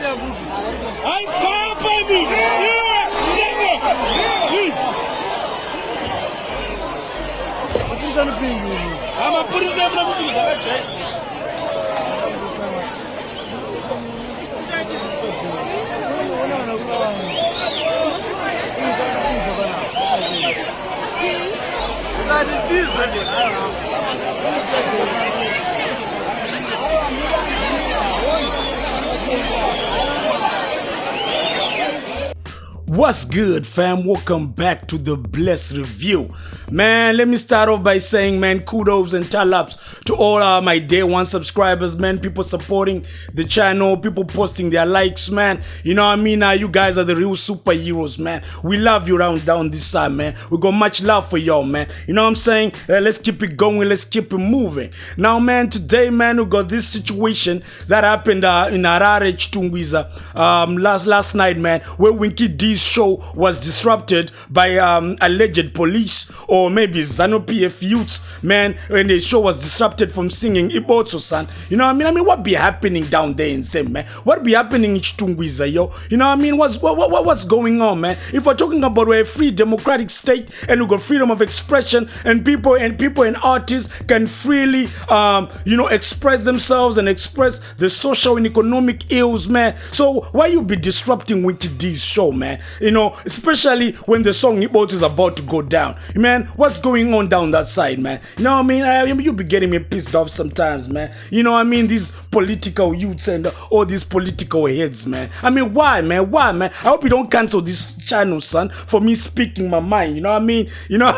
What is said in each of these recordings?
I'm baby. I'm a prisoner. What's good, fam? Welcome back to the Blessed Review. Man, let me start off by saying, man, kudos and tall-ups to all my day one subscribers, man. People supporting the channel, people posting their likes, man. You know what I mean? You guys are the real superheroes, man. We love you down this side, man. We got much love for y'all, man. You know what I'm saying? Let's keep it going. Let's keep it moving. Now, man, today, man, we got this situation that happened in Harare, Chitungwiza, last night, man, where Winky D Show was disrupted by alleged police or maybe ZANU PF youths, man, when the show was disrupted from singing Ibotso Song. You know what I mean? What be happening down there in Sem, man? What be happening in Chitungwiza, yo? You know what I mean? What's going on, man? If we're talking about a free democratic state and we got freedom of expression and people and artists can freely you know, express themselves and express the social and economic ills, man. So why you be disrupting Winky D's show, man? You know, especially when the song Ibotso is about to go down. Man, what's going on down that side, man? You know what I mean? You be getting me pissed off sometimes, man. You know what I mean? These political youths and all these political heads, man. I mean, why, man? Why, man? I hope you don't cancel this channel, son, for me speaking my mind. You know what I mean? You know...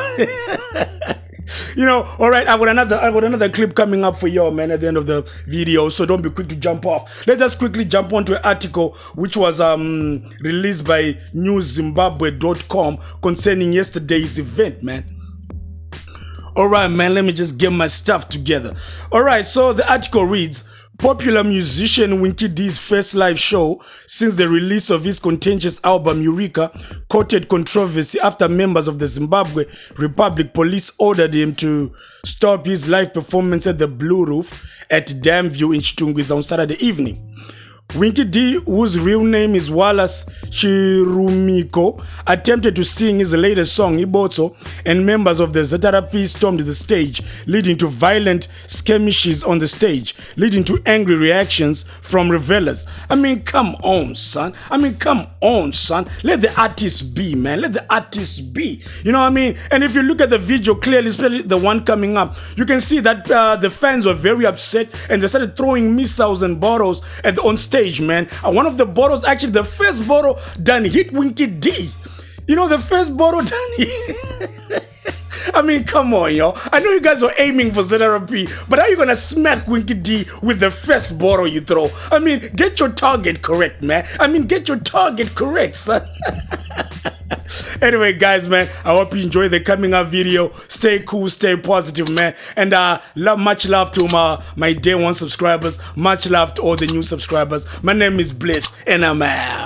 You know, all right, I got another clip coming up for y'all, man, at the end of the video, so don't be quick to jump off. Let's just quickly jump onto an article which was released by newszimbabwe.com concerning yesterday's event, man. All right, man, let me just get my stuff together. All right, so the article reads, popular musician Winky D's first live show since the release of his contentious album Eureka courted controversy after members of the Zimbabwe Republic Police ordered him to stop his live performance at the Blue Roof at Damview in Chitungwiza on Saturday evening. Winky D, whose real name is Wallace Chirumiko, attempted to sing his latest song, Ibotso, and members of the ZANU stormed the stage, leading to violent skirmishes on the stage, leading to angry reactions from revelers. I mean, come on, son. I mean, come on, son. Let the artists be, man. Let the artists be. You know what I mean? And if you look at the video clearly, especially the one coming up, you can see that the fans were very upset and they started throwing missiles and bottles on stage, man. And one of the bottles, actually the first bottle done hit Winky D. You know, the first bottle done hit. I mean, come on, yo. I know you guys were aiming for ZANU, but how are you gonna smack Winky D with the first bottle you throw? I mean, get your target correct, man. I mean, get your target correct, son. Anyway, guys, man, I hope you enjoy the coming up video. Stay cool, stay positive, man. And much love to my day one subscribers. Much love to all the new subscribers. My name is Bliss, and I'm out.